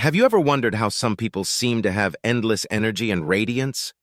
Have you ever wondered how some people seem to have endless energy and radiance?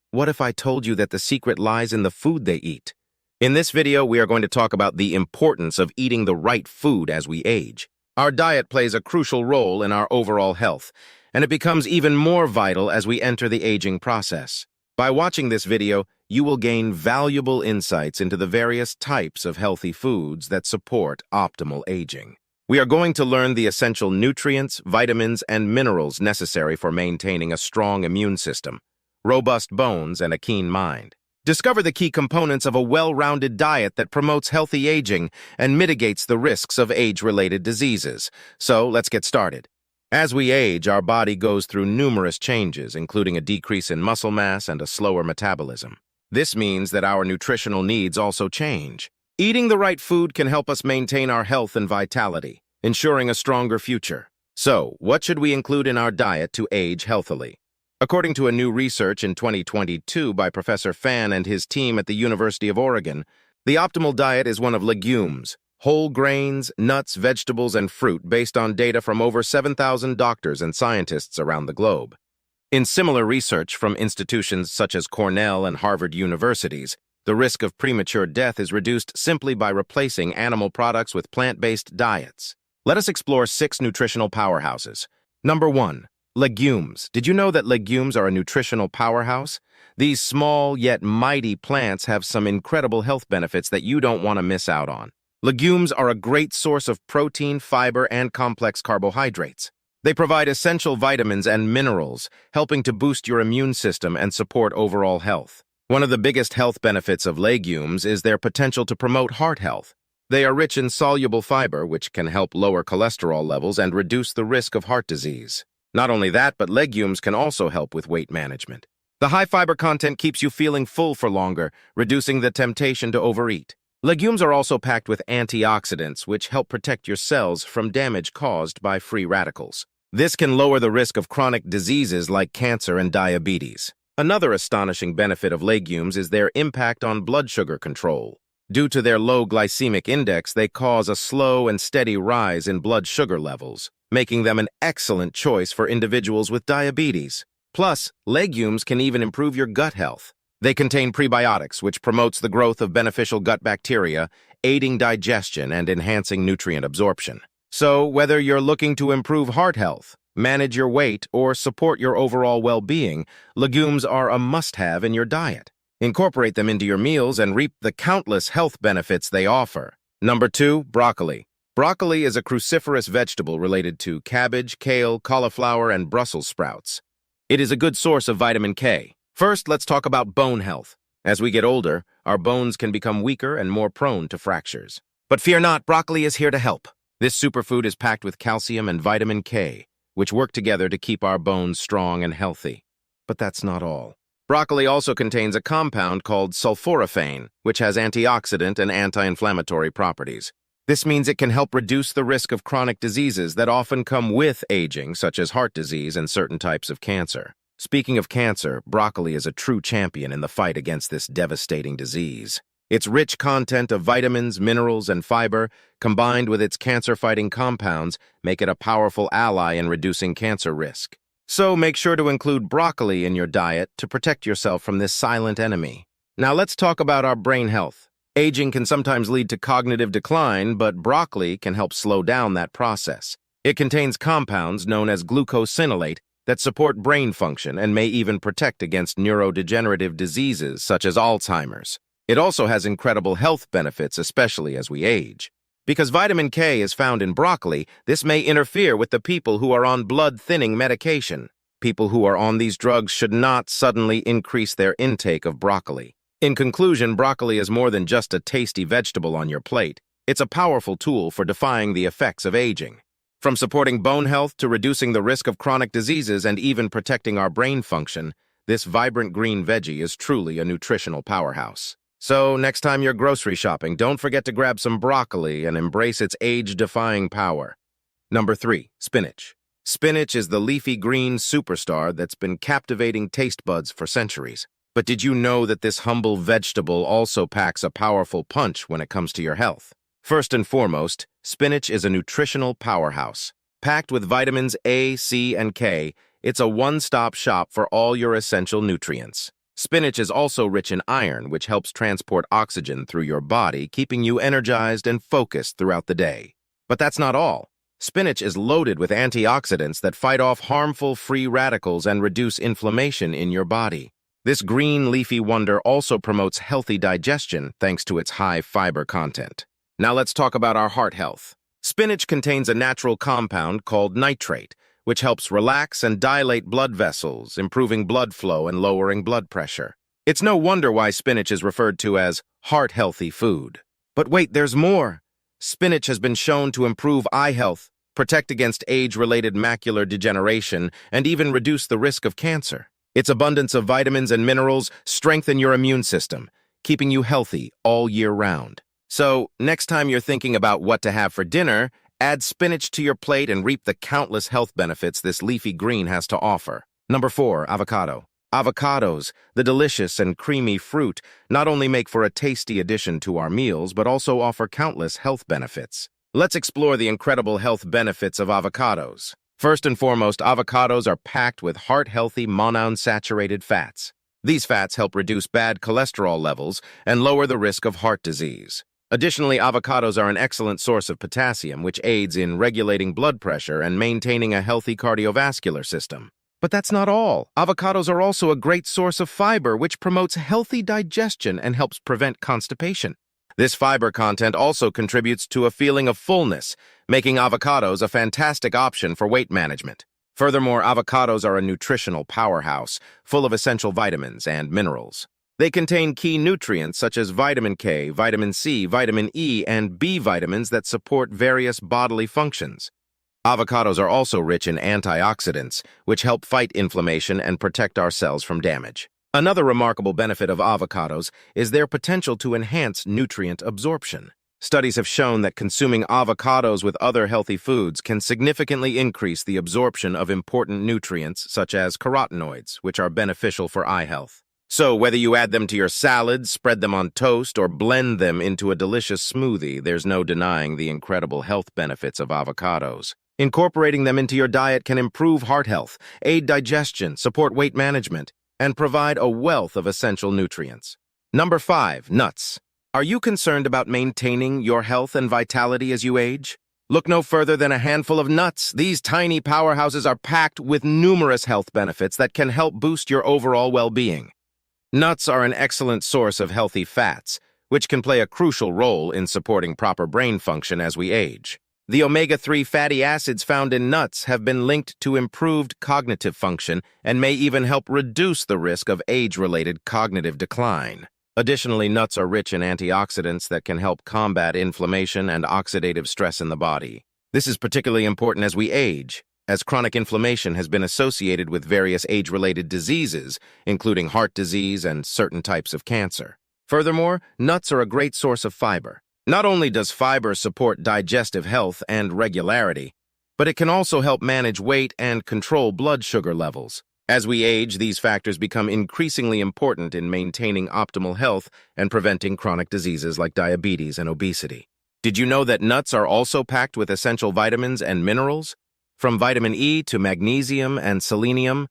What if I told you that the secret lies in the food they eat? In this video, we are going to talk about the importance of eating the right food as we age. Our diet plays a crucial role in our overall health, and it becomes even more vital as we enter the aging process. By watching this video, you will gain valuable insights into the various types of healthy foods that support optimal aging. We are going to learn the essential nutrients, vitamins, and minerals necessary for maintaining a strong immune system, robust bones, and a keen mind. Discover the key components of a well-rounded diet that promotes healthy aging and mitigates the risks of age-related diseases. So, let's get started. As we age, our body goes through numerous changes, including a decrease in muscle mass and a slower metabolism. This means that our nutritional needs also change. Eating the right food can help us maintain our health and vitality, ensuring a stronger future. So, what should we include in our diet to age healthily? According to a new research in 2022 by Professor Fan and his team at the University of Oregon, the optimal diet is one of legumes, whole grains, nuts, vegetables, and fruit based on data from over 7,000 doctors and scientists around the globe. In similar research from institutions such as Cornell and Harvard universities, the risk of premature death is reduced simply by replacing animal products with plant-based diets. Let us explore 6 nutritional powerhouses. Number 1. Legumes. Did you know that legumes are a nutritional powerhouse? These small yet mighty plants have some incredible health benefits that you don't want to miss out on. Legumes are a great source of protein, fiber, and complex carbohydrates. They provide essential vitamins and minerals, helping to boost your immune system and support overall health. One of the biggest health benefits of legumes is their potential to promote heart health. They are rich in soluble fiber, which can help lower cholesterol levels and reduce the risk of heart disease. Not only that, but legumes can also help with weight management. The high fiber content keeps you feeling full for longer, reducing the temptation to overeat. Legumes are also packed with antioxidants, which help protect your cells from damage caused by free radicals. This can lower the risk of chronic diseases like cancer and diabetes. Another astonishing benefit of legumes is their impact on blood sugar control. Due to their low glycemic index, they cause a slow and steady rise in blood sugar levels, making them an excellent choice for individuals with diabetes. Plus, legumes can even improve your gut health. They contain prebiotics, which promotes the growth of beneficial gut bacteria, aiding digestion and enhancing nutrient absorption. So, whether you're looking to improve heart health, manage your weight, or support your overall well-being, legumes are a must-have in your diet. Incorporate them into your meals and reap the countless health benefits they offer. Number 2, broccoli. Broccoli is a cruciferous vegetable related to cabbage, kale, cauliflower, and Brussels sprouts. It is a good source of vitamin K. First, let's talk about bone health. As we get older, our bones can become weaker and more prone to fractures. But fear not, broccoli is here to help. This superfood is packed with calcium and vitamin K, which work together to keep our bones strong and healthy. But that's not all. Broccoli also contains a compound called sulforaphane, which has antioxidant and anti-inflammatory properties. This means it can help reduce the risk of chronic diseases that often come with aging, such as heart disease and certain types of cancer. Speaking of cancer, broccoli is a true champion in the fight against this devastating disease. Its rich content of vitamins, minerals, and fiber, combined with its cancer-fighting compounds, make it a powerful ally in reducing cancer risk. So make sure to include broccoli in your diet to protect yourself from this silent enemy. Now let's talk about our brain health. Aging can sometimes lead to cognitive decline, but broccoli can help slow down that process. It contains compounds known as glucosinolate that support brain function and may even protect against neurodegenerative diseases such as Alzheimer's. It also has incredible health benefits, especially as we age. Because vitamin K is found in broccoli, this may interfere with the people who are on blood-thinning medication. People who are on these drugs should not suddenly increase their intake of broccoli. In conclusion, broccoli is more than just a tasty vegetable on your plate. It's a powerful tool for defying the effects of aging. From supporting bone health to reducing the risk of chronic diseases and even protecting our brain function, this vibrant green veggie is truly a nutritional powerhouse. So, next time you're grocery shopping, don't forget to grab some broccoli and embrace its age-defying power. Number 3, spinach. Spinach is the leafy green superstar that's been captivating taste buds for centuries. But did you know that this humble vegetable also packs a powerful punch when it comes to your health? First and foremost, spinach is a nutritional powerhouse. Packed with vitamins A, C, and K, it's a one-stop shop for all your essential nutrients. Spinach is also rich in iron, which helps transport oxygen through your body, keeping you energized and focused throughout the day. But that's not all. Spinach is loaded with antioxidants that fight off harmful free radicals and reduce inflammation in your body. This green leafy wonder also promotes healthy digestion thanks to its high fiber content. Now let's talk about our heart health. Spinach contains a natural compound called nitrate, which helps relax and dilate blood vessels, improving blood flow and lowering blood pressure. It's no wonder why spinach is referred to as heart-healthy food. But wait, there's more. Spinach has been shown to improve eye health, protect against age-related macular degeneration, and even reduce the risk of cancer. Its abundance of vitamins and minerals strengthen your immune system, keeping you healthy all year round. So, next time you're thinking about what to have for dinner, add spinach to your plate and reap the countless health benefits this leafy green has to offer. Number 4, avocado. Avocados, the delicious and creamy fruit, not only make for a tasty addition to our meals, but also offer countless health benefits. Let's explore the incredible health benefits of avocados. First and foremost, avocados are packed with heart-healthy monounsaturated fats. These fats help reduce bad cholesterol levels and lower the risk of heart disease. Additionally, avocados are an excellent source of potassium, which aids in regulating blood pressure and maintaining a healthy cardiovascular system. But that's not all. Avocados are also a great source of fiber, which promotes healthy digestion and helps prevent constipation. This fiber content also contributes to a feeling of fullness, making avocados a fantastic option for weight management. Furthermore, avocados are a nutritional powerhouse, full of essential vitamins and minerals. They contain key nutrients such as vitamin K, vitamin C, vitamin E, and B vitamins that support various bodily functions. Avocados are also rich in antioxidants, which help fight inflammation and protect our cells from damage. Another remarkable benefit of avocados is their potential to enhance nutrient absorption. Studies have shown that consuming avocados with other healthy foods can significantly increase the absorption of important nutrients such as carotenoids, which are beneficial for eye health. So, whether you add them to your salad, spread them on toast, or blend them into a delicious smoothie, there's no denying the incredible health benefits of avocados. Incorporating them into your diet can improve heart health, aid digestion, support weight management, and provide a wealth of essential nutrients. Number 5, nuts. Are you concerned about maintaining your health and vitality as you age? Look no further than a handful of nuts. These tiny powerhouses are packed with numerous health benefits that can help boost your overall well-being. Nuts are an excellent source of healthy fats, which can play a crucial role in supporting proper brain function as we age. The omega-3 fatty acids found in nuts have been linked to improved cognitive function and may even help reduce the risk of age-related cognitive decline. Additionally, nuts are rich in antioxidants that can help combat inflammation and oxidative stress in the body. This is particularly important as we age, as chronic inflammation has been associated with various age-related diseases, including heart disease and certain types of cancer. Furthermore, nuts are a great source of fiber. Not only does fiber support digestive health and regularity, but it can also help manage weight and control blood sugar levels. As we age, these factors become increasingly important in maintaining optimal health and preventing chronic diseases like diabetes and obesity. Did you know that nuts are also packed with essential vitamins and minerals? From vitamin E to magnesium and selenium,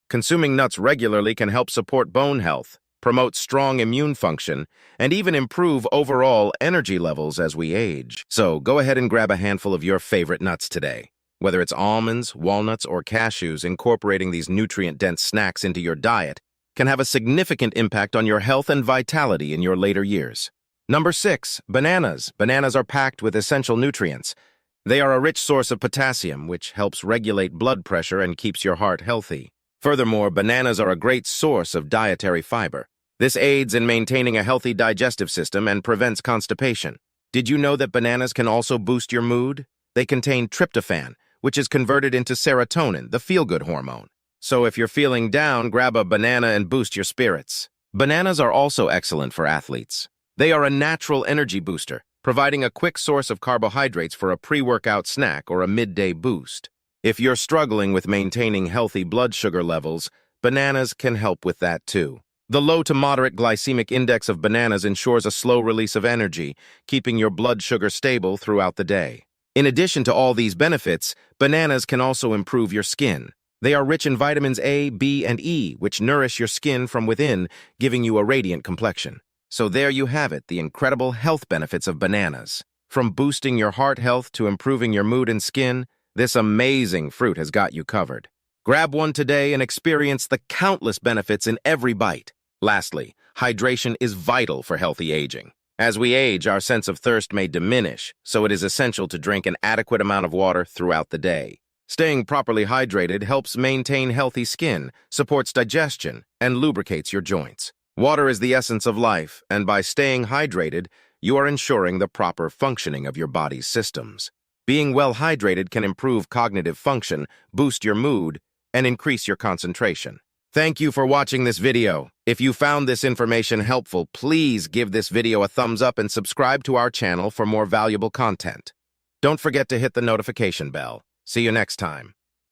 consuming nuts regularly can help support bone health, promote strong immune function, and even improve overall energy levels as we age. So go ahead and grab a handful of your favorite nuts today. Whether it's almonds, walnuts, or cashews, incorporating these nutrient-dense snacks into your diet can have a significant impact on your health and vitality in your later years. Number 6, bananas. Bananas are packed with essential nutrients. They are a rich source of potassium, which helps regulate blood pressure and keeps your heart healthy. Furthermore, bananas are a great source of dietary fiber. This aids in maintaining a healthy digestive system and prevents constipation. Did you know that bananas can also boost your mood? They contain tryptophan, which is converted into serotonin, the feel-good hormone. So if you're feeling down, grab a banana and boost your spirits. Bananas are also excellent for athletes. They are a natural energy booster, providing a quick source of carbohydrates for a pre-workout snack or a midday boost. If you're struggling with maintaining healthy blood sugar levels, bananas can help with that too. The low to moderate glycemic index of bananas ensures a slow release of energy, keeping your blood sugar stable throughout the day. In addition to all these benefits, bananas can also improve your skin. They are rich in vitamins A, B, and E, which nourish your skin from within, giving you a radiant complexion. So there you have it, the incredible health benefits of bananas. From boosting your heart health to improving your mood and skin, this amazing fruit has got you covered. Grab one today and experience the countless benefits in every bite. Lastly, hydration is vital for healthy aging. As we age, our sense of thirst may diminish, so it is essential to drink an adequate amount of water throughout the day. Staying properly hydrated helps maintain healthy skin, supports digestion, and lubricates your joints. Water is the essence of life, and by staying hydrated, you are ensuring the proper functioning of your body's systems. Being well hydrated can improve cognitive function, boost your mood, and increase your concentration. Thank you for watching this video. If you found this information helpful, please give this video a thumbs up and subscribe to our channel for more valuable content. Don't forget to hit the notification bell. See you next time.